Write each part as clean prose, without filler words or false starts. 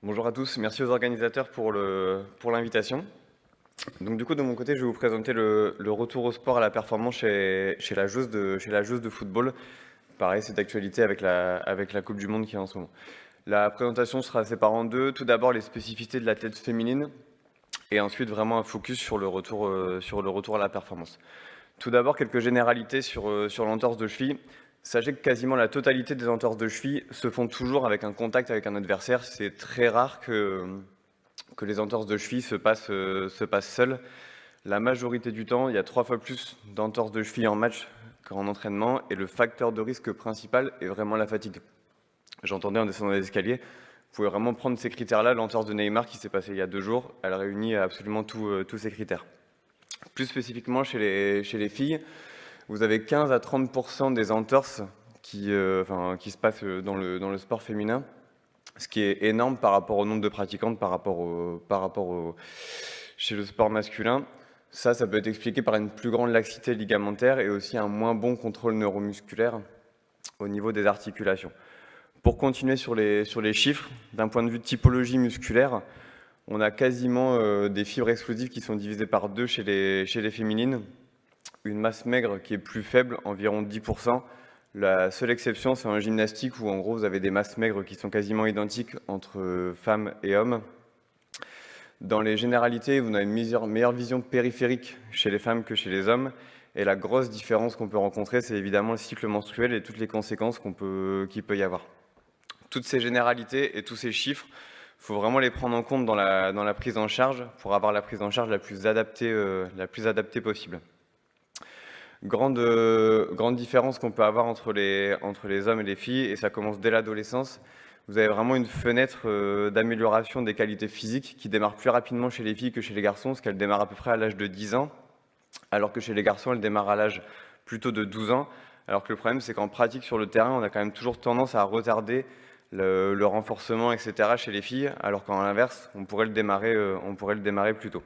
Bonjour à tous, merci aux organisateurs pour l'invitation. Donc du coup, de mon côté, je vais vous présenter le retour au sport à la performance chez la joueuse de football. Pareil, c'est d'actualité avec la Coupe du Monde qui est en ce moment. La présentation sera séparée en deux. Tout d'abord, les spécificités de l'athlète féminine et ensuite vraiment un focus sur le retour à la performance. Tout d'abord, quelques généralités sur l'entorse de cheville. Sachez que quasiment la totalité des entorses de cheville se font toujours avec un contact avec un adversaire. C'est très rare que les entorses de cheville se passent seules. La majorité du temps, il y a 3 fois plus d'entorses de cheville en match qu'en entraînement, et le facteur de risque principal est vraiment la fatigue. J'entendais en descendant les escaliers, vous pouvez vraiment prendre ces critères-là. L'entorse de Neymar qui s'est passée il y a 2 jours, elle réunit absolument tous ces critères. Plus spécifiquement chez les filles, vous avez 15 à 30% des entorses qui se passent dans le sport féminin, ce qui est énorme par rapport au nombre de pratiquantes, chez le sport masculin. Ça peut être expliqué par une plus grande laxité ligamentaire et aussi un moins bon contrôle neuromusculaire au niveau des articulations. Pour continuer sur les chiffres, d'un point de vue de typologie musculaire, on a quasiment des fibres explosives qui sont divisées par 2 chez les féminines, une masse maigre qui est plus faible, environ 10%. La seule exception, c'est en gymnastique où en gros vous avez des masses maigres qui sont quasiment identiques entre femmes et hommes. Dans les généralités, vous avez une meilleure vision périphérique chez les femmes que chez les hommes. Et la grosse différence qu'on peut rencontrer, c'est évidemment le cycle menstruel et toutes les conséquences qu'il peut y avoir. Toutes ces généralités et tous ces chiffres, il faut vraiment les prendre en compte dans la prise en charge pour avoir la prise en charge la plus adaptée possible. Grande différence qu'on peut avoir entre les hommes et les filles, et ça commence dès l'adolescence. Vous avez vraiment une fenêtre d'amélioration des qualités physiques qui démarre plus rapidement chez les filles que chez les garçons, parce qu'elle démarre à peu près à l'âge de 10 ans, alors que chez les garçons, elle démarre à l'âge plutôt de 12 ans. Alors que le problème, c'est qu'en pratique sur le terrain, on a quand même toujours tendance à retarder le renforcement, etc. chez les filles, alors qu'en l'inverse, on pourrait le démarrer plus tôt.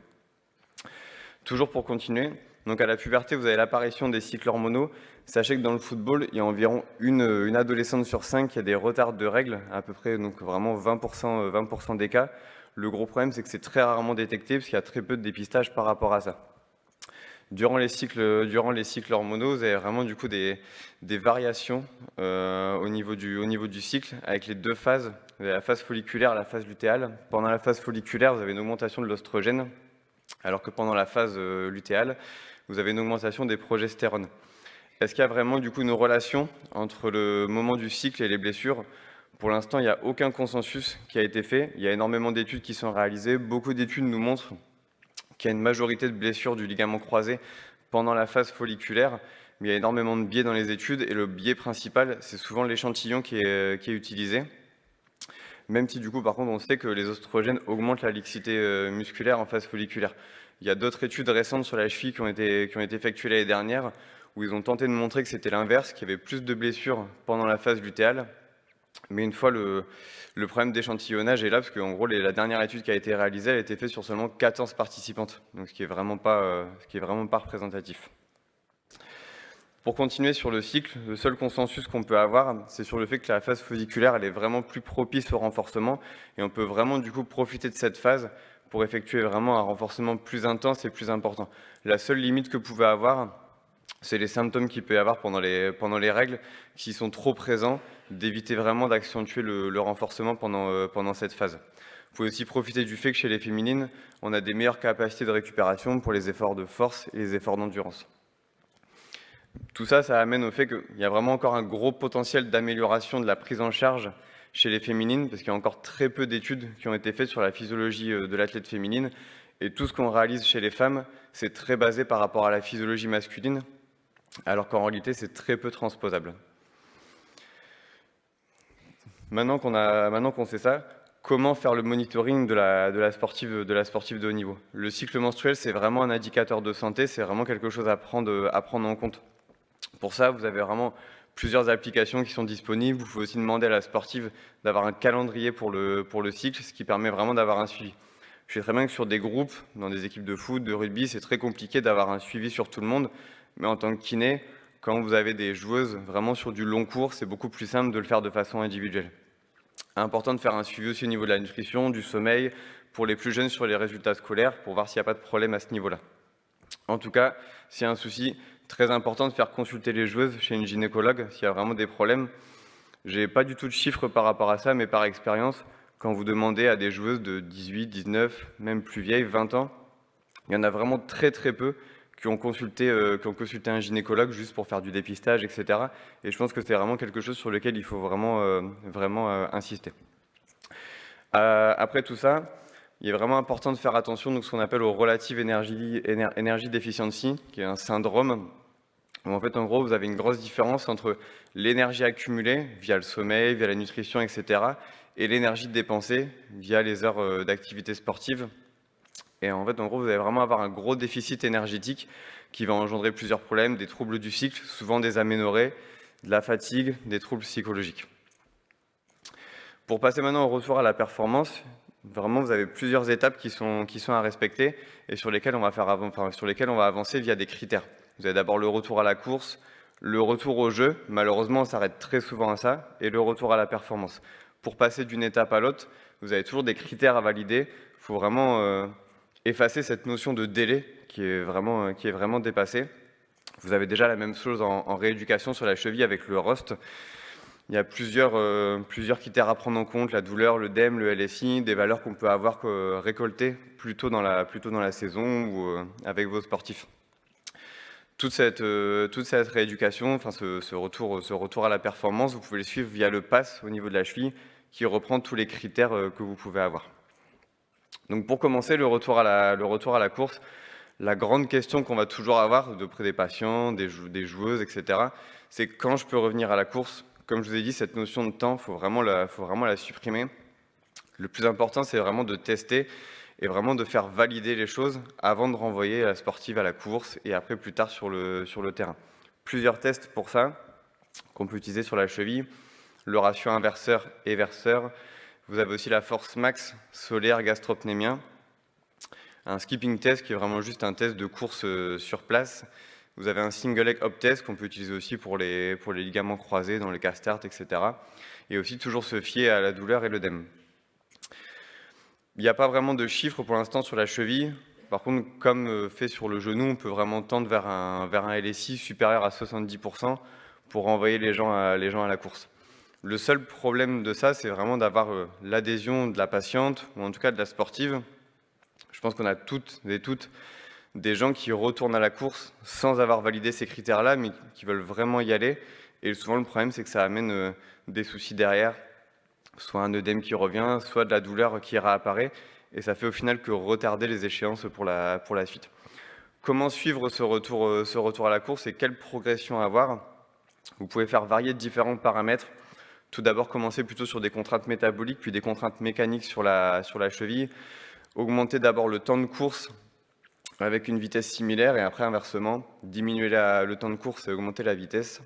Toujours pour continuer, donc à la puberté, vous avez l'apparition des cycles hormonaux. Sachez que dans le football, il y a environ une adolescente sur 5 qui a des retards de règles, à peu près, donc vraiment 20% des cas. Le gros problème, c'est que c'est très rarement détecté, parce qu'il y a très peu de dépistage par rapport à ça. Durant les cycles hormonaux, vous avez vraiment du coup des variations au niveau du cycle, avec les 2 phases. Vous avez la phase folliculaire et la phase lutéale. Pendant la phase folliculaire, vous avez une augmentation de l'oestrogène, alors que pendant la phase lutéale, vous avez une augmentation des progestérones. Est-ce qu'il y a vraiment du coup une relation entre le moment du cycle et les blessures? Pour l'instant, il n'y a aucun consensus qui a été fait. Il y a énormément d'études qui sont réalisées. Beaucoup d'études nous montrent qu'il y a une majorité de blessures du ligament croisé pendant la phase folliculaire, mais il y a énormément de biais dans les études, et le biais principal, c'est souvent l'échantillon qui est utilisé. Même si du coup, par contre, on sait que les oestrogènes augmentent la laxité musculaire en phase folliculaire. Il y a d'autres études récentes sur la cheville qui ont été effectuées l'année dernière, où ils ont tenté de montrer que c'était l'inverse, qu'il y avait plus de blessures pendant la phase lutéale. Mais une fois, le problème d'échantillonnage est là, parce qu'en gros, la dernière étude qui a été réalisée, elle a été faite sur seulement 14 participantes, donc ce qui est vraiment pas représentatif. Pour continuer sur le cycle, le seul consensus qu'on peut avoir, c'est sur le fait que la phase folliculaire, elle est vraiment plus propice au renforcement, et on peut vraiment du coup profiter de cette phase pour effectuer vraiment un renforcement plus intense et plus important. La seule limite que vous pouvez avoir, c'est les symptômes qu'il peut y avoir pendant les règles, qui sont trop présents, d'éviter vraiment d'accentuer le renforcement pendant cette phase. Vous pouvez aussi profiter du fait que chez les féminines, on a des meilleures capacités de récupération pour les efforts de force et les efforts d'endurance. Tout ça, ça amène au fait qu'il y a vraiment encore un gros potentiel d'amélioration de la prise en charge chez les féminines, parce qu'il y a encore très peu d'études qui ont été faites sur la physiologie de l'athlète féminine, et tout ce qu'on réalise chez les femmes, c'est très basé par rapport à la physiologie masculine, alors qu'en réalité, c'est très peu transposable. Maintenant qu'on sait ça, comment faire le monitoring de la sportive de haut niveau? Le cycle menstruel, c'est vraiment un indicateur de santé, c'est vraiment quelque chose à prendre en compte. Pour ça, vous avez vraiment plusieurs applications qui sont disponibles. Vous pouvez aussi demander à la sportive d'avoir un calendrier pour le cycle, ce qui permet vraiment d'avoir un suivi. Je sais très bien que sur des groupes, dans des équipes de foot, de rugby, c'est très compliqué d'avoir un suivi sur tout le monde, mais en tant que kiné, quand vous avez des joueuses vraiment sur du long cours, c'est beaucoup plus simple de le faire de façon individuelle. Important de faire un suivi aussi au niveau de la nutrition, du sommeil, pour les plus jeunes sur les résultats scolaires, pour voir s'il n'y a pas de problème à ce niveau-là. En tout cas, s'il y a un souci, très important de faire consulter les joueuses chez une gynécologue s'il y a vraiment des problèmes. J'ai pas du tout de chiffres par rapport à ça, mais par expérience, quand vous demandez à des joueuses de 18, 19, même plus vieilles, 20 ans, il y en a vraiment très très peu qui ont consulté un gynécologue juste pour faire du dépistage, etc. Et je pense que c'est vraiment quelque chose sur lequel il faut vraiment insister. Après tout ça, il est vraiment important de faire attention à ce qu'on appelle au Relative Energy Deficiency, qui est un syndrome où en fait, en gros, vous avez une grosse différence entre l'énergie accumulée via le sommeil, via la nutrition, etc., et l'énergie dépensée via les heures d'activité sportive. Et en fait, en gros, vous allez vraiment avoir un gros déficit énergétique qui va engendrer plusieurs problèmes, des troubles du cycle, souvent des aménorrhées, de la fatigue, des troubles psychologiques. Pour passer maintenant au retour à la performance, vraiment, vous avez plusieurs étapes qui sont à respecter et sur lesquelles on va avancer via des critères. Vous avez d'abord le retour à la course, le retour au jeu, malheureusement on s'arrête très souvent à ça, et le retour à la performance. Pour passer d'une étape à l'autre, vous avez toujours des critères à valider. Il faut vraiment effacer cette notion de délai qui est vraiment dépassée. Vous avez déjà la même chose en rééducation sur la cheville avec le ROST. Il y a plusieurs critères à prendre en compte, la douleur, le DEM, le LSI, des valeurs qu'on peut avoir récoltées plus tôt dans la saison ou avec vos sportifs. Toute cette rééducation, enfin ce retour à la performance, vous pouvez le suivre via le PASS au niveau de la cheville qui reprend tous les critères que vous pouvez avoir. Donc pour commencer, le retour à la course, la grande question qu'on va toujours avoir auprès des patients, des joueuses, etc., c'est quand je peux revenir à la course. Comme je vous ai dit, cette notion de temps, faut vraiment la supprimer. Le plus important, c'est vraiment de tester et vraiment de faire valider les choses avant de renvoyer la sportive à la course et après plus tard sur le terrain. Plusieurs tests pour ça qu'on peut utiliser sur la cheville, le ratio inverseur-éverseur. Vous avez aussi la force max solaire gastropnémien, un skipping test qui est vraiment juste un test de course sur place. Vous avez un single leg hop test qu'on peut utiliser aussi pour les ligaments croisés dans les castart, etc. Et aussi toujours se fier à la douleur et le DEM. Il n'y a pas vraiment de chiffres pour l'instant sur la cheville. Par contre, comme fait sur le genou, on peut vraiment tendre vers un LSI supérieur à 70% pour renvoyer les gens à la course. Le seul problème de ça, c'est vraiment d'avoir l'adhésion de la patiente, ou en tout cas de la sportive. Je pense qu'on a toutes et toutes des gens qui retournent à la course sans avoir validé ces critères-là, mais qui veulent vraiment y aller. Et souvent, le problème, c'est que ça amène des soucis derrière, soit un œdème qui revient, soit de la douleur qui réapparaît, et ça fait au final que retarder les échéances pour la suite. Comment suivre ce retour à la course et quelle progression avoir? Vous pouvez faire varier différents paramètres. Tout d'abord, commencer plutôt sur des contraintes métaboliques, puis des contraintes mécaniques sur la cheville. Augmenter d'abord le temps de course avec une vitesse similaire, et après, inversement, diminuer le temps de course et augmenter la vitesse.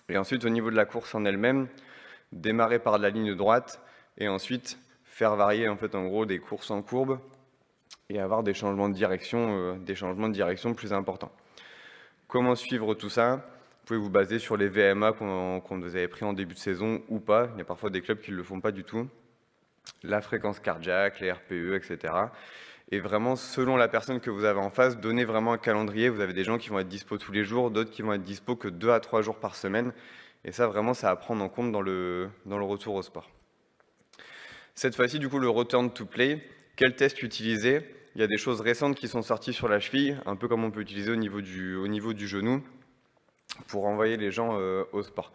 Et ensuite, au niveau de la course en elle-même, démarrer par de la ligne droite et ensuite faire varier en gros des courses en courbe et avoir des changements de direction plus importants. Comment suivre tout ça? Vous pouvez vous baser sur les VMA qu'on vous avait pris en début de saison ou pas. Il y a parfois des clubs qui ne le font pas du tout. La fréquence cardiaque, les RPE, etc. Et vraiment, selon la personne que vous avez en face, donnez vraiment un calendrier. Vous avez des gens qui vont être dispo tous les jours, d'autres qui vont être dispo que 2 à 3 jours par semaine. Et ça, vraiment, ça à prendre en compte dans le retour au sport. Cette fois-ci, du coup, le return to play. Quel test utiliser? Il y a des choses récentes qui sont sorties sur la cheville, un peu comme on peut utiliser au niveau du genou, pour envoyer les gens au sport.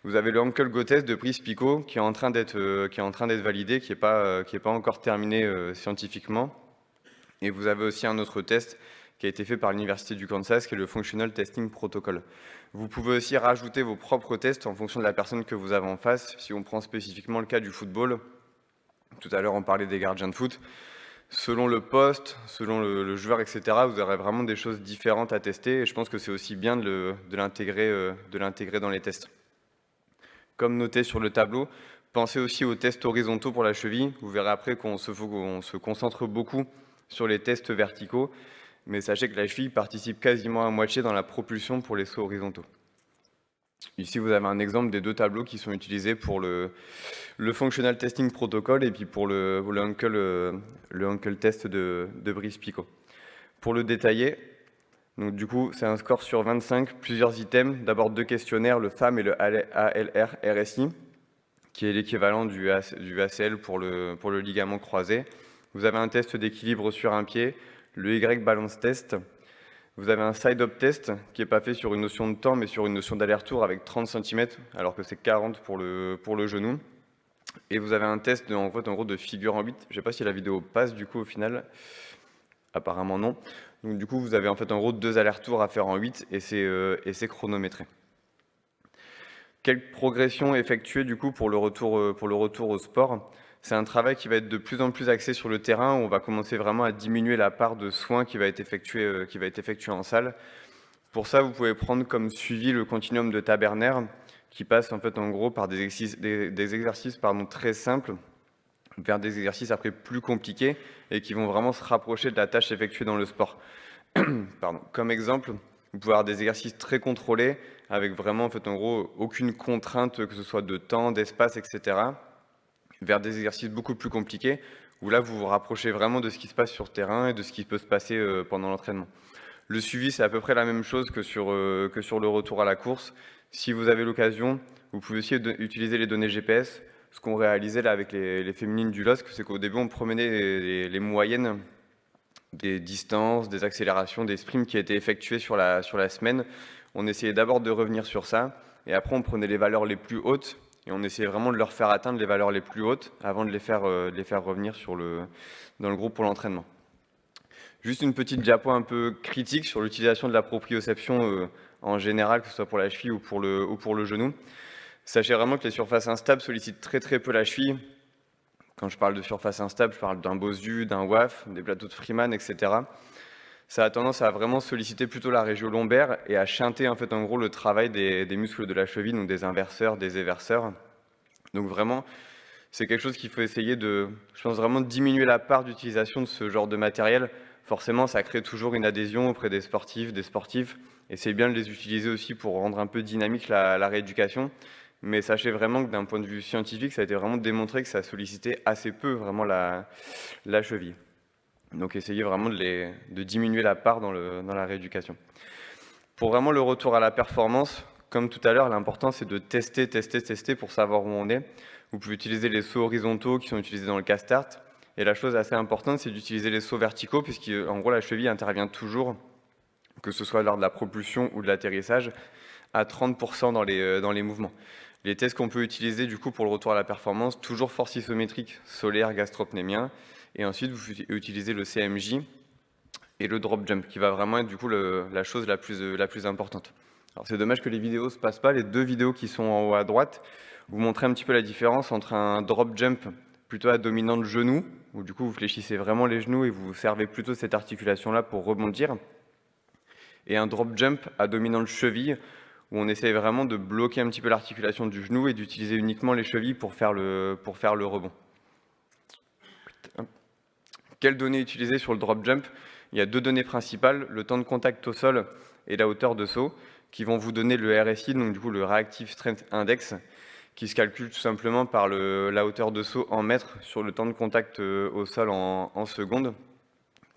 Vous avez le Ankle Go Test de Brice Picot qui est en train d'être validé, qui n'est pas encore terminé scientifiquement. Et vous avez aussi un autre test qui a été fait par l'Université du Kansas, qui est le Functional Testing Protocol. Vous pouvez aussi rajouter vos propres tests en fonction de la personne que vous avez en face. Si on prend spécifiquement le cas du football, tout à l'heure on parlait des gardiens de foot, Selon le poste, selon le joueur, etc., vous aurez vraiment des choses différentes à tester et je pense que c'est aussi bien de l'intégrer dans les tests. Comme noté sur le tableau, pensez aussi aux tests horizontaux pour la cheville. Vous verrez après qu'on se concentre beaucoup sur les tests verticaux, mais sachez que la cheville participe quasiment à moitié dans la propulsion pour les sauts horizontaux. Ici, vous avez un exemple des deux tableaux qui sont utilisés pour le Functional Testing Protocol et puis pour le ankle test de Brice Picot. Pour le détailler, donc du coup, c'est un score sur 25, plusieurs items. D'abord 2 questionnaires, le FAM et le ALR RSI, qui est l'équivalent du ACL pour le ligament croisé. Vous avez un test d'équilibre sur un pied, le Y balance test. Vous avez un side-up test qui n'est pas fait sur une notion de temps, mais sur une notion d'aller-retour avec 30 cm, alors que c'est 40 pour le genou. Et vous avez un test en gros de figure en 8. Je ne sais pas si la vidéo passe du coup au final. Apparemment non. Donc du coup, vous avez en gros 2 allers-retours à faire en 8 et c'est chronométré. Quelle progression effectuer du coup pour le retour au sport? C'est un travail qui va être de plus en plus axé sur le terrain, où on va commencer vraiment à diminuer la part de soins qui va être effectué en salle. Pour ça, vous pouvez prendre comme suivi le continuum de Taberner, qui passe en gros par des exercices très simples vers des exercices après plus compliqués et qui vont vraiment se rapprocher de la tâche effectuée dans le sport. Comme exemple, vous pouvez avoir des exercices très contrôlés avec vraiment aucune contrainte, que ce soit de temps, d'espace, etc., vers des exercices beaucoup plus compliqués, où là, vous vous rapprochez vraiment de ce qui se passe sur le terrain et de ce qui peut se passer pendant l'entraînement. Le suivi, c'est à peu près la même chose que sur le retour à la course. Si vous avez l'occasion, vous pouvez aussi utiliser les données GPS. Ce qu'on réalisait là avec les féminines du LOSC, c'est qu'au début, on promenait les moyennes des distances, des accélérations, des sprints qui étaient effectués sur la semaine. On essayait d'abord de revenir sur ça, et après on prenait les valeurs les plus hautes, et on essayait vraiment de leur faire atteindre les valeurs les plus hautes avant de les faire revenir dans le groupe pour l'entraînement. Juste une petite diapo un peu critique sur l'utilisation de la proprioception en général, que ce soit pour la cheville ou pour le genou. Sachez vraiment que les surfaces instables sollicitent très très peu la cheville. Quand je parle de surface instable, je parle d'un Bosu, d'un WAF, des plateaux de Freeman, etc. Ça a tendance à vraiment solliciter plutôt la région lombaire et à chanter en gros le travail des muscles de la cheville, donc des inverseurs, des éverseurs. Donc vraiment, c'est quelque chose qu'il faut essayer je pense vraiment diminuer la part d'utilisation de ce genre de matériel. Forcément, ça crée toujours une adhésion auprès des sportifs, et c'est bien de les utiliser aussi pour rendre un peu dynamique la rééducation. Mais sachez vraiment que d'un point de vue scientifique, ça a été vraiment démontré que ça sollicitait assez peu vraiment la cheville. Donc essayez vraiment de diminuer la part dans la rééducation. Pour vraiment le retour à la performance, comme tout à l'heure, l'important c'est de tester pour savoir où on est. Vous pouvez utiliser les sauts horizontaux qui sont utilisés dans le cast-start. Et la chose assez importante, c'est d'utiliser les sauts verticaux, puisqu'en gros la cheville intervient toujours, que ce soit lors de la propulsion ou de l'atterrissage, à 30% dans les mouvements. Les tests qu'on peut utiliser du coup pour le retour à la performance, toujours force isométrique, solaire, gastropnémien, et ensuite vous utilisez le CMJ et le drop jump, qui va vraiment être du coup la chose la plus importante. Alors c'est dommage que les vidéos ne se passent pas, les 2 vidéos qui sont en haut à droite, vous montrez un petit peu la différence entre un drop jump plutôt à dominante genou, où du coup vous fléchissez vraiment les genoux et vous servez plutôt cette articulation-là pour rebondir, et un drop jump à dominante cheville, où on essaye vraiment de bloquer un petit peu l'articulation du genou et d'utiliser uniquement les chevilles pour faire le rebond. Quelles données utiliser sur le drop jump? Il y a 2 données principales, le temps de contact au sol et la hauteur de saut, qui vont vous donner le RSI, donc du coup le Reactive Strength Index, qui se calcule tout simplement par la hauteur de saut en mètres sur le temps de contact au sol en secondes.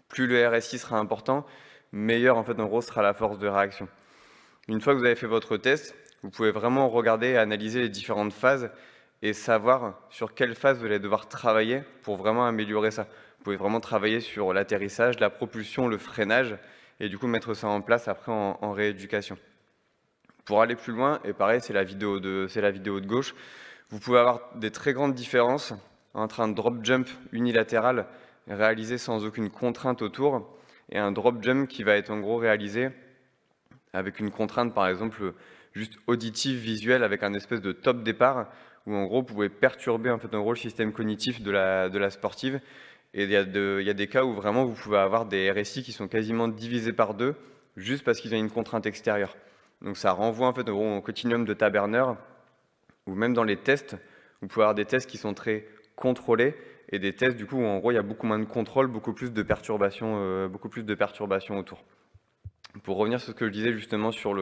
Plus le RSI sera important, meilleur en gros sera la force de réaction. Une fois que vous avez fait votre test, vous pouvez vraiment regarder et analyser les différentes phases et savoir sur quelle phase vous allez devoir travailler pour vraiment améliorer ça. Vous pouvez vraiment travailler sur l'atterrissage, la propulsion, le freinage et du coup mettre ça en place après en rééducation. Pour aller plus loin, et pareil, c'est la vidéo de gauche, vous pouvez avoir des très grandes différences entre un drop jump unilatéral réalisé sans aucune contrainte autour et un drop jump qui va être en gros réalisé avec une contrainte, par exemple, juste auditive, visuelle, avec un espèce de top départ, où en gros, vous pouvez perturber en gros, le système cognitif de la sportive, Et il y a des cas où vraiment vous pouvez avoir des RSI qui sont quasiment divisés par 2 juste parce qu'ils ont une contrainte extérieure. Donc ça renvoie en fait au continuum de Taberner, ou même dans les tests, vous pouvez avoir des tests qui sont très contrôlés et des tests du coup où en gros il y a beaucoup moins de contrôle, beaucoup plus de perturbations autour. Pour revenir sur ce que je disais justement sur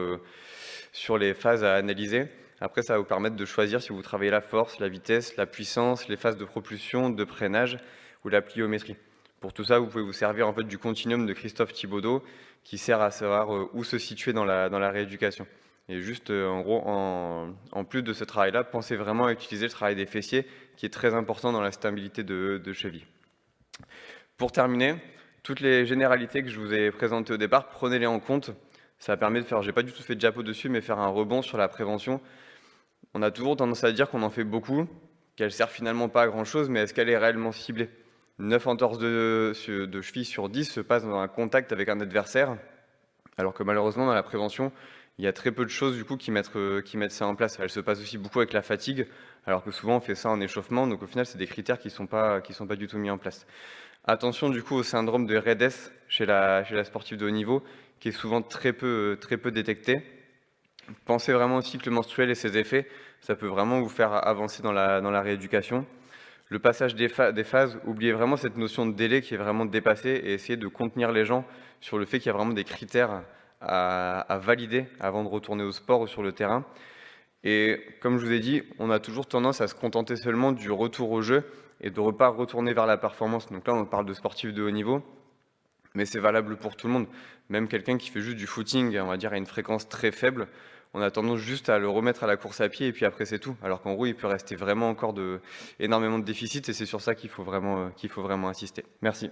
les phases à analyser, après ça va vous permettre de choisir si vous travaillez la force, la vitesse, la puissance, les phases de propulsion, de freinage ou la pliométrie. Pour tout ça, vous pouvez vous servir en fait du continuum de Christophe Thibaudeau qui sert à savoir où se situer dans la rééducation. Et juste, en gros, en plus de ce travail-là, pensez vraiment à utiliser le travail des fessiers, qui est très important dans la stabilité de cheville. Pour terminer, toutes les généralités que je vous ai présentées au départ, prenez-les en compte. Ça permet de faire, j'ai pas du tout fait de diapo dessus, mais faire un rebond sur la prévention. On a toujours tendance à dire qu'on en fait beaucoup, qu'elle sert finalement pas à grand-chose, mais est-ce qu'elle est réellement ciblée? 9 entorses de cheville sur 10 se passent dans un contact avec un adversaire, alors que malheureusement, dans la prévention, il y a très peu de choses du coup qui mettent ça en place. Elle se passe aussi beaucoup avec la fatigue, alors que souvent on fait ça en échauffement, donc au final c'est des critères qui sont pas du tout mis en place. Attention du coup au syndrome de Redes chez la sportive de haut niveau, qui est souvent très peu détecté. Pensez vraiment aussi que le menstruel et ses effets, ça peut vraiment vous faire avancer dans la rééducation. Le passage des phases, oubliez vraiment cette notion de délai qui est vraiment dépassée et essayez de contenir les gens sur le fait qu'il y a vraiment des critères à valider avant de retourner au sport ou sur le terrain. Et comme je vous ai dit, on a toujours tendance à se contenter seulement du retour au jeu et de ne pas retourner vers la performance. Donc là, on parle de sportifs de haut niveau, mais c'est valable pour tout le monde. Même quelqu'un qui fait juste du footing, on va dire à une fréquence très faible, on a tendance juste à le remettre à la course à pied et puis après c'est tout. Alors qu'en gros, il peut rester vraiment encore énormément de déficits et c'est sur ça qu'il faut vraiment insister. Merci.